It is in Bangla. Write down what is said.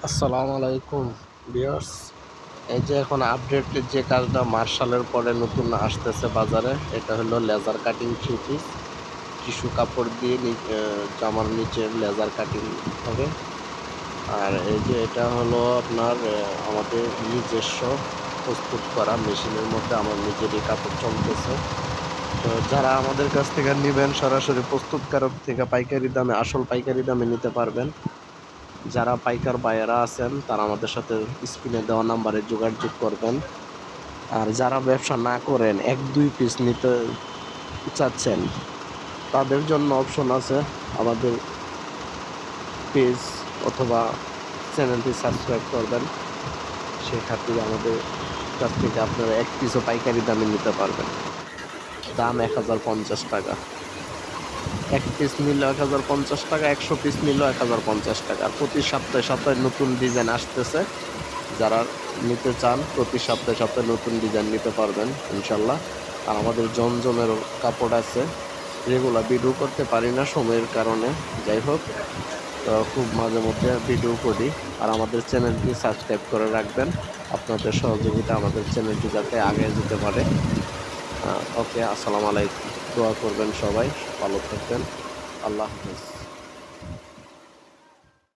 আসসালামু আলাইকুম ভিউয়ার্স। এই যে এখন আপডেটের যে কাজটা মার্শালের পরে নতুন আসতেছে বাজারে, এটা হলো laser cutting three piece. Tissue কাপড় দিয়ে জামার নিচে লেজার কাটিং হবে। আর এই যে এটা হলো আপনার আমাদের নিজস্ব প্রস্তুত করা মেশিনের মধ্যে আমার নিজেরই কাপড় চলতেছে। তো যারা আমাদের কাছ থেকে নেবেন সরাসরি প্রস্তুতকারক থেকে পাইকারি দামে, আসল পাইকারি দামে নিতে পারবেন। যারা পাইকার বায়েরা আছেন তারা আমাদের সাথে স্ক্রিনে দেওয়া নাম্বারে যোগাযোগ করবেন। আর যারা ব্যবসা না করেন, ১-২ পিস নিতে চাচ্ছেন, তাদের জন্য অপশন আছে। আমাদের পেজ অথবা চ্যানেলটি সাবস্ক্রাইব করবেন। সেক্ষেত্রে আমাদের কাছ থেকে আপনারা ১ পিসও পাইকারি দামে নিতে পারবেন। দাম ৳১,০৫০। ১ পিস নিলে ৳১,০৫০, ১০০ পিস নিলেও ৳১,০৫০। প্রতি সপ্তাহে সপ্তাহে নতুন ডিজাইন আসতেছে। যারা নিতে চান প্রতি সপ্তাহে সপ্তাহে নতুন ডিজাইন নিতে পারবেন ইনশাল্লাহ। আর আমাদের জমজমেরও কাপড় আছে। রেগুলার ভিডিও করতে পারি না সময়ের কারণে, যাই হোক খুব মাঝে মধ্যে ভিডিও করি। আর আমাদের চ্যানেলটি সাবস্ক্রাইব করে রাখবেন। আপনাদের সহযোগিতা আমাদের চ্যানেলটি যাতে আগে যেতে পারে। ওকে, আসসালামু আলাইকুম। দোয়া করবেন সবাই, ভালো থাকবেন। আল্লাহ হাফেজ।